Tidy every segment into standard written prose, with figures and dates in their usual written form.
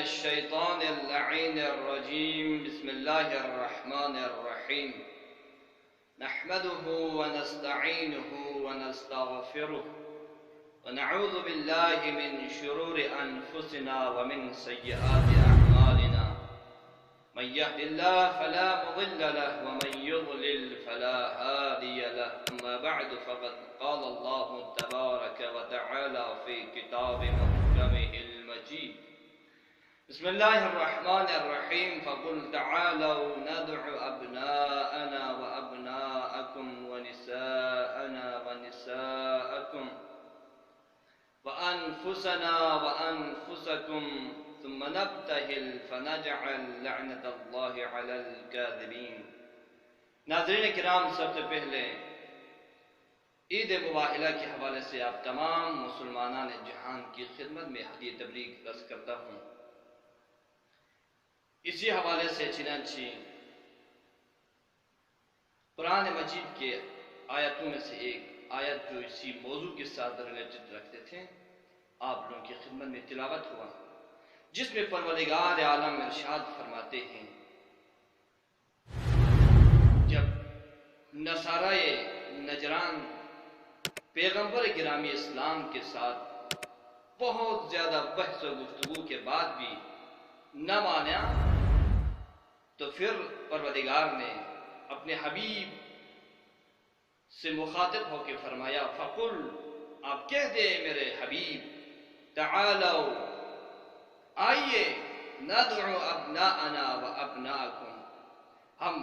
الشيطان اللعين الرجيم. بسم الله الرحمن الرحيم. نحمده ونستعينه ونستغفره ونعوذ بالله من شرور أنفسنا ومن سيئات أعمالنا. من يهد الله فلا مضل له ومن يضلل فلا هادي له. أما بعد فقد قال الله تبارك وتعالى في كتاب محكمه المجيد. بسم الله الرحمن الرحيم. فقل تعالوا ندعو أبناءنا وأبناءكم ونساءنا ونساءكم وأنفسنا وأنفسكم ثم نبتهل فنجعل لعنة الله على الكاذبين. ناظرین کرام، سب سے پہلے عید مباہلہ کے حوالے سے آپ تمام مسلمانان جہان کی خدمت میں ہدیہ تبریک عرض کرتا ہوں. اسی حوالے سے چنانچہ قرآن مجید کے آیتوں میں سے ایک آیت جو اسی موضوع کے ساتھ ریلیٹڈ رکھتے تھے آپ لوگوں کی خدمت میں تلاوت ہوا، جس میں پروردگار عالم ارشاد فرماتے ہیں جب نصارائے نجران پیغمبر گرامی اسلام کے ساتھ بہت زیادہ بحث و گفتگو کے بعد بھی نہ مانا، تو پھر پروردگار نے اپنے حبیب سے مخاطب ہو کے فرمایا فقل، آپ کہہ دیں میرے حبیب، تعالو، آئیے، ندعو ابناءنا و ابناءکم، ہم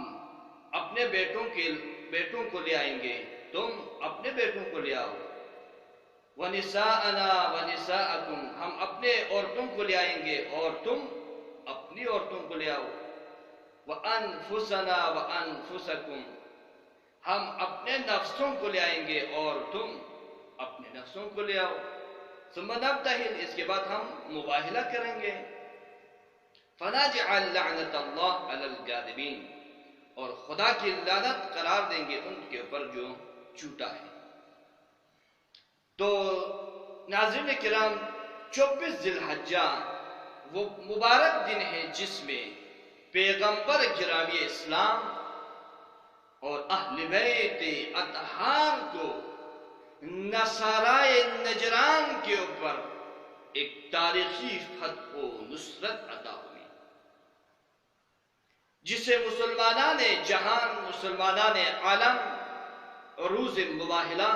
اپنے بیٹوں کو لے آئیں گے، تم اپنے بیٹوں کو لے آؤ، ونساءنا ونساءکم، ہم اپنے عورتوں کو لے آئیں گے اور تم اپنی عورتوں کو لے آؤ، وانفسنا وانفسکم، ہم اپنے نفسوں کو لے آئیں گے اور تم اپنے نفسوں کو لے آؤ، ثم نبتہل، اس کے بعد ہم مباہلہ کریں گے، فنجعل لعنت اللہ علی الکاذبین، اور خدا کی لعنت قرار دیں گے ان کے اوپر جو جھوٹا ہے. تو ناظرین کرام، 24 ذی الحجہ وہ مبارک دن ہے جس میں پیغمبر گرامی اسلام اور اہل بیت اطہار کو نصارائے نجران کے اوپر ایک تاریخی فتح و نصرت عطا ہوئی، جسے مسلمانان جہان، مسلمانان عالم روز مباہلہ،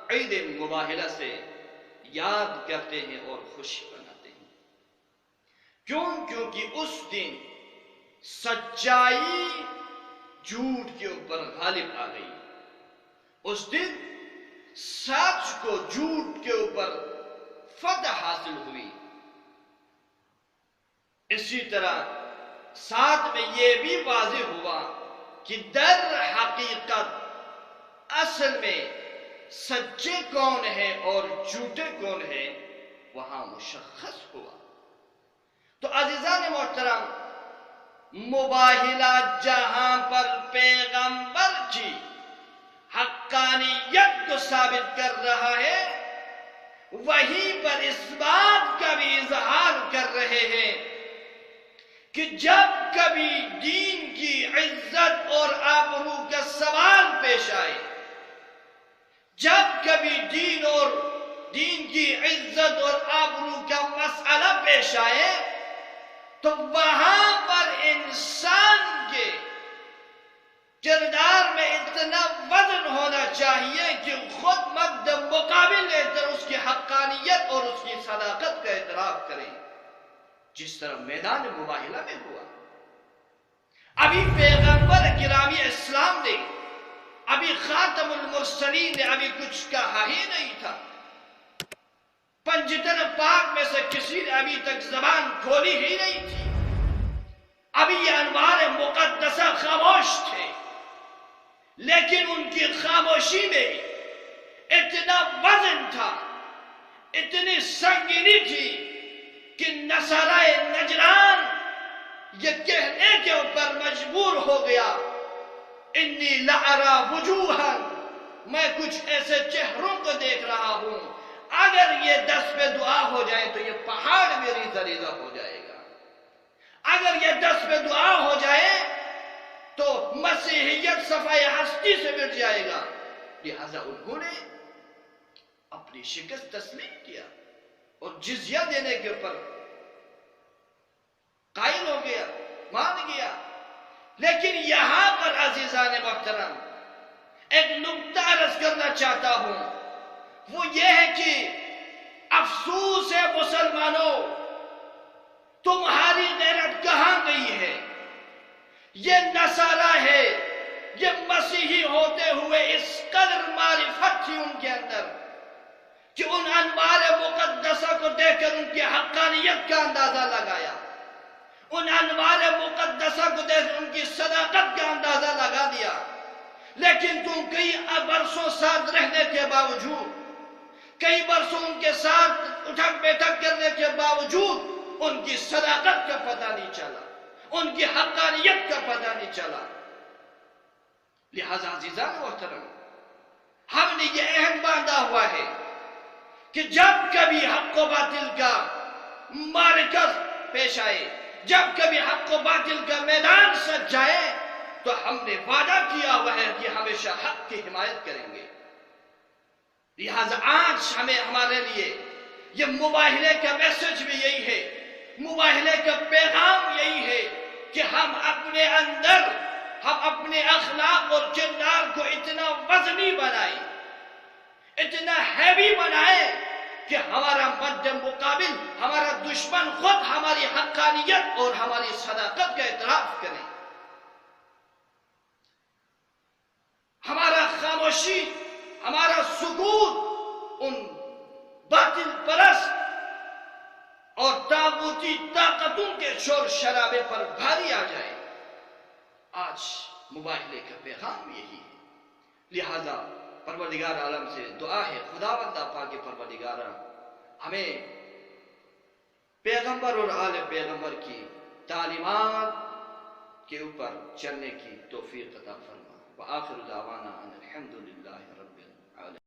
عید مباہلہ سے یاد کرتے ہیں اور خوشی مناتے ہیں. کیونکہ اس دن سچائی جھوٹ کے اوپر غالب آ گئی، اس دن سچ کو جھوٹ کے اوپر فتح حاصل ہوئی. اسی طرح ساتھ میں یہ بھی واضح ہوا کہ در حقیقت اصل میں سچے کون ہیں اور جھوٹے کون ہیں وہاں مشخص ہوا. تو عزیزان محترم، مباہلہ جہاں پر پیغمبر کی حقانیت کو ثابت کر رہا ہے، وہیں پر اس بات کا بھی اظہار کر رہے ہیں کہ جب کبھی دین کی عزت اور آبرو کا سوال پیش آئے، جب کبھی دین کی عزت اور آبرو کا مسئلہ پیش آئے، تو وہاں پر انسان کے کردار میں اتنا وزن ہونا چاہیے کہ خود مد مقابل لے کر اس کی حقانیت اور اس کی صداقت کا اعتراف کریں، جس طرح میدان مباہلہ میں ہوا. ابھی پیغمبر گرامی اسلام نے، ابھی خاتم المرسلین نے ابھی کچھ کہا ہی نہیں تھا، پنجتن پاک میں سے کسی نے ابھی تک زبان کھولی ہی نہیں تھی، ابھی یہ انوار مقدسہ خاموش تھے، لیکن ان کی خاموشی میں اتنا وزن تھا، اتنی سنگینی تھی کہ نصارائے نجران یہ کہنے کے اوپر مجبور ہو گیا، انی لأرا وجوہا، میں کچھ ایسے چہروں کو دیکھ رہا ہوں، اگر یہ 10 پہ دعا ہو جائے تو یہ پہاڑ میری ذریعہ ہو جائے گا. اگر یہ دست میں دعا ہو جائے تو مسیحیت صفحہ ہستی سے مٹ جائے گا. لہذا انہوں نے اپنی شکست تسلیم کیا اور جزیہ دینے کے اوپر قائل ہو گیا، مان گیا. لیکن یہاں پر عزیزان محترم ایک نکتہ عرض کرنا چاہتا ہوں، وہ یہ ہے کہ افسوس ہے مسلمانوں، تمہاری غیرت کہاں گئی ہے؟ یہ نصارہ ہے، یہ مسیحی ہوتے ہوئے اس قدر معرفت تھی ان کے اندر کہ ان انوار مقدسہ کو دیکھ کر ان کی حقانیت کا اندازہ لگایا، ان انوار مقدسہ کو دیکھ کر ان کی صداقت کا اندازہ لگا دیا. لیکن تم کئی برسوں ساتھ رہنے کے باوجود، کئی برسوں ان کے ساتھ اٹھک بیٹھک کرنے کے باوجود ان کی صداقت کا پتہ نہیں چلا، ان کی حقانیت کا پتہ نہیں چلا. لہذا عزیزان محترم، ہم نے یہ عہد باندھا ہوا ہے کہ جب کبھی حق و باطل کا معرکہ پیش آئے، جب کبھی حق و باطل کا میدان سج جائے، تو ہم نے وعدہ کیا ہوا ہے کہ ہمیشہ حق کی حمایت کریں گے. لہذا آج ہمارے لیے یہ مباہلے کا میسج بھی یہی ہے، مباہلے کا پیغام یہی ہے کہ ہم اپنے اندر، ہم اپنے اخلاق اور کردار کو اتنا وزنی بنائیں، اتنا ہیوی بنائیں کہ ہمارا مد مقابل، ہمارا دشمن خود ہماری حقانیت اور ہماری صداقت کا اعتراف کرے. ہمارا خاموشی، ہمارا سکوت ان باطل پرست اور طاغوتی طاقتوں کے شور شرابے پر بھاری آ جائے. آج مباہلے کا پیغام یہی ہے. لہذا پروردگار عالم سے دعا ہے، خداوند پاک پروردگار ہمیں پیغمبر اور آل پیغمبر کی تعلیمات کے اوپر چلنے کی توفیق عطا فرما. وآخر دعوانا ان الحمدللہ رب العالمین.